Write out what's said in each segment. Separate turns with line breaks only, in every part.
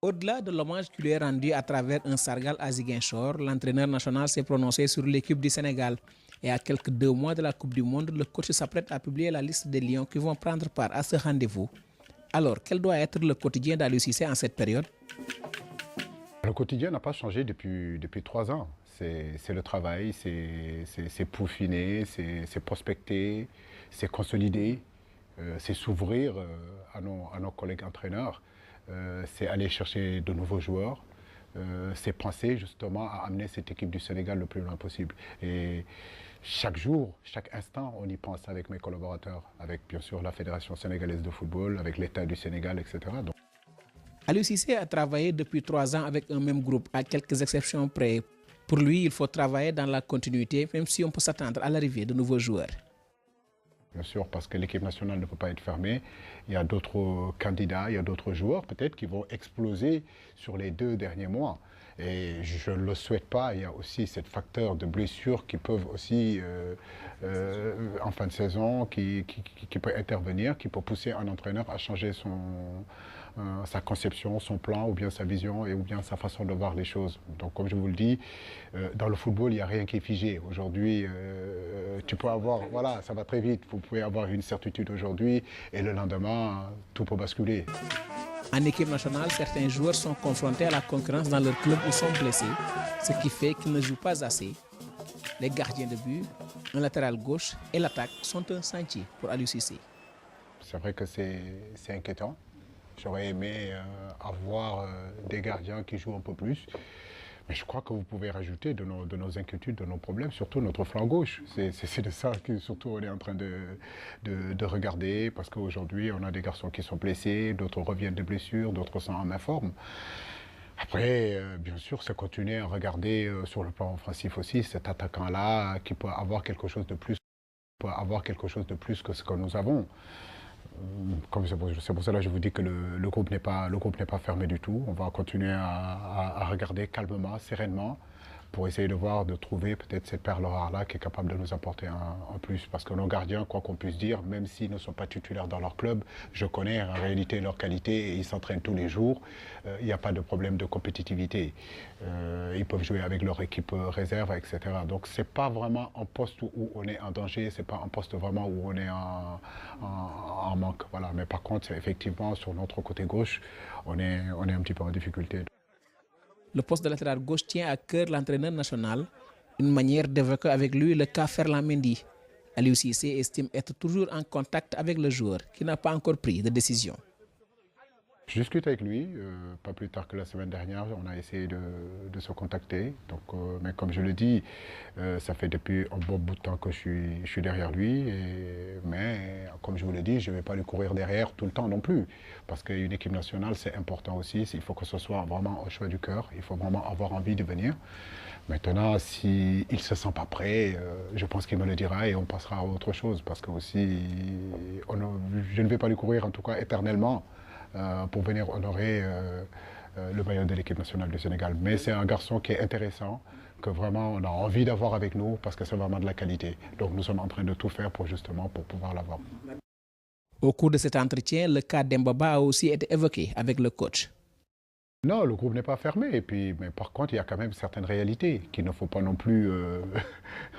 Au-delà de l'hommage qui lui est rendu à travers un sargal à Ziguinchor, l'entraîneur national s'est prononcé sur l'équipe du Sénégal. Et à quelques 2 mois de la Coupe du Monde, le coach s'apprête à publier la liste des Lions qui vont prendre part à ce rendez-vous. Alors, quel doit être le quotidien d'Aliou Cissé en cette période?
Le quotidien n'a pas changé depuis 3 ans. C'est le travail, c'est peaufiner, c'est prospecter, c'est consolider, c'est s'ouvrir à nos collègues entraîneurs, c'est aller chercher de nouveaux joueurs, c'est penser justement à amener cette équipe du Sénégal le plus loin possible. Et chaque jour, chaque instant, on y pense avec mes collaborateurs, avec bien sûr la Fédération sénégalaise de football, avec l'État du Sénégal, etc. Donc,
Aliou Cissé a travaillé depuis 3 ans avec un même groupe, à quelques exceptions près. Pour lui, il faut travailler dans la continuité, même si on peut s'attendre à l'arrivée de nouveaux joueurs.
Bien sûr, parce que l'équipe nationale ne peut pas être fermée. Il y a d'autres candidats, il y a d'autres joueurs peut-être qui vont exploser sur les 2 derniers mois. Et je ne le souhaite pas. Il y a aussi ce facteur de blessures qui peuvent aussi, en fin de saison, qui peut intervenir, qui peut pousser un entraîneur à changer sa conception, son plan, ou bien sa vision, ou bien sa façon de voir les choses. Donc, comme je vous le dis, dans le football, il n'y a rien qui est figé. Aujourd'hui, tu peux avoir, voilà, ça va très vite. Vous pouvez avoir une certitude aujourd'hui et le lendemain, tout peut basculer.
En équipe nationale, certains joueurs sont confrontés à la concurrence dans leur club ou sont blessés, ce qui fait qu'ils ne jouent pas assez. Les gardiens de but, un latéral gauche et l'attaque sont un chantier pour Aliou Cissé.
C'est vrai que c'est inquiétant. J'aurais aimé avoir des gardiens qui jouent un peu plus. Mais je crois que vous pouvez rajouter de nos inquiétudes, de nos problèmes, surtout notre flanc gauche. C'est de ça que surtout on est en train de regarder, parce qu'aujourd'hui on a des garçons qui sont blessés, d'autres reviennent de blessures, d'autres sont en informe. Après, bien sûr, c'est continuer à regarder sur le plan offensif aussi, cet attaquant-là qui peut avoir quelque chose de plus, que ce que nous avons. C'est pour cela que je vous dis que le groupe n'est pas fermé du tout. On va continuer à regarder calmement, sereinement, pour essayer de trouver peut-être cette perle rare-là qui est capable de nous apporter un plus. Parce que nos gardiens, quoi qu'on puisse dire, même s'ils ne sont pas titulaires dans leur club, je connais en réalité leur qualité et ils s'entraînent tous les jours. Il n'y a pas de problème de compétitivité. Ils peuvent jouer avec leur équipe réserve, etc. Donc c'est pas vraiment un poste où on est en danger, c'est pas un poste vraiment où on est en manque. Voilà. Mais par contre, effectivement, sur notre côté gauche, on est un petit peu en difficulté.
Le poste de latéral gauche tient à cœur l'entraîneur national, une manière d'évoquer avec lui le cas Ferland Mendy. Aliou Cissé estime être toujours en contact avec le joueur qui n'a pas encore pris de décision.
Je discute avec lui, pas plus tard que la semaine dernière, on a essayé de se contacter. Donc, mais comme je le dis, ça fait depuis un bon bout de temps que je suis derrière lui. Mais comme je vous le dis, je ne vais pas lui courir derrière tout le temps non plus. Parce qu'une équipe nationale, c'est important aussi. Il faut que ce soit vraiment au choix du cœur. Il faut vraiment avoir envie de venir. Maintenant, s'il ne se sent pas prêt, je pense qu'il me le dira et on passera à autre chose. Parce que aussi, je ne vais pas lui courir en tout cas éternellement. Pour venir honorer le maillot de l'équipe nationale du Sénégal. Mais c'est un garçon qui est intéressant, que vraiment on a envie d'avoir avec nous parce que c'est vraiment de la qualité. Donc nous sommes en train de tout faire pour pouvoir l'avoir.
Au cours de cet entretien, le cas d'Embaba a aussi été évoqué avec le coach.
Non, le groupe n'est pas fermé. Mais par contre, il y a quand même certaines réalités qu'il ne faut pas non plus...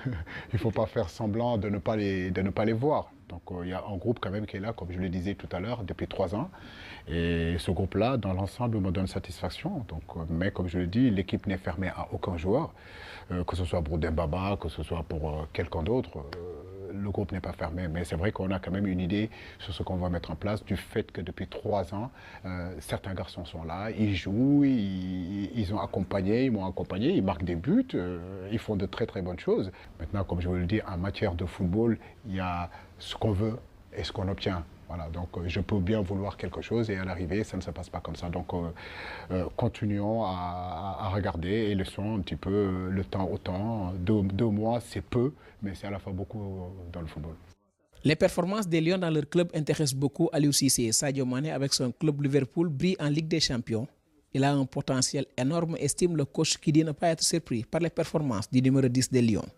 il ne faut pas faire semblant de ne pas les voir. Donc il y a un groupe quand même qui est là, comme je le disais tout à l'heure, depuis 3 ans. Et ce groupe-là, dans l'ensemble, me donne satisfaction. Donc, mais comme je le dis, l'équipe n'est fermée à aucun joueur, que ce soit pour Dembaba, que ce soit pour quelqu'un d'autre. Le groupe n'est pas fermé. Mais c'est vrai qu'on a quand même une idée sur ce qu'on va mettre en place, du fait que depuis 3 ans, certains garçons sont là, ils jouent, ils m'ont accompagné, ils marquent des buts, ils font de très très bonnes choses. Maintenant, comme je vous le dis, en matière de football, il y a ce qu'on veut et ce qu'on obtient. Voilà, donc je peux bien vouloir quelque chose et à l'arrivée, ça ne se passe pas comme ça. Donc continuons à regarder et laissons un petit peu le temps au temps. 2 mois, c'est peu, mais c'est à la fois beaucoup dans le football.
Les performances des Lions dans leur club intéressent beaucoup Aliou Cissé. Sadio Mané, avec son club Liverpool, brille en Ligue des Champions. Il a un potentiel énorme, estime le coach, qui dit ne pas être surpris par les performances du numéro 10 des Lions.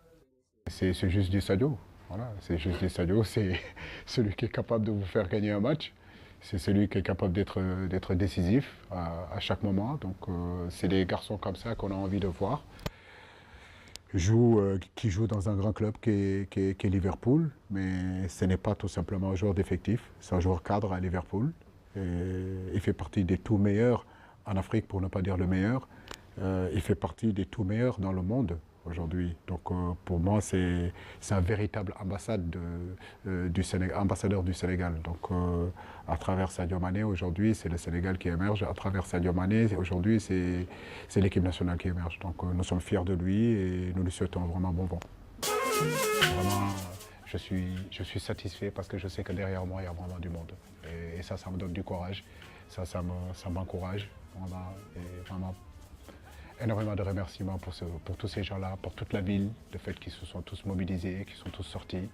C'est juste du Sadio. Voilà, c'est juste du Sadio, c'est celui qui est capable de vous faire gagner un match. C'est celui qui est capable d'être décisif à chaque moment. Donc c'est des garçons comme ça qu'on a envie de voir. Qui joue dans un grand club qui est Liverpool, mais ce n'est pas tout simplement un joueur d'effectif, c'est un joueur cadre à Liverpool. Et il fait partie des tout meilleurs en Afrique, pour ne pas dire le meilleur. Il fait partie des tout meilleurs dans le monde aujourd'hui. Donc pour moi, c'est un véritable ambassadeur du Sénégal. Donc à travers Sadio Mané, aujourd'hui, c'est le Sénégal qui émerge. À travers Sadio Mané, aujourd'hui, c'est l'équipe nationale qui émerge. Donc nous sommes fiers de lui et nous lui souhaitons vraiment bon vent. Vraiment, je suis satisfait parce que je sais que derrière moi, il y a vraiment du monde. Et ça me donne du courage. Ça m'encourage. Vraiment, énormément de remerciements pour tous ces gens-là, pour toute la ville, le fait qu'ils se sont tous mobilisés, qu'ils sont tous sortis.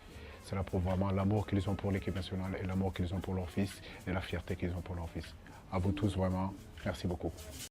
Cela prouve vraiment l'amour qu'ils ont pour l'équipe nationale et l'amour qu'ils ont pour leur fils et la fierté qu'ils ont pour leur fils. À vous tous, vraiment, merci beaucoup.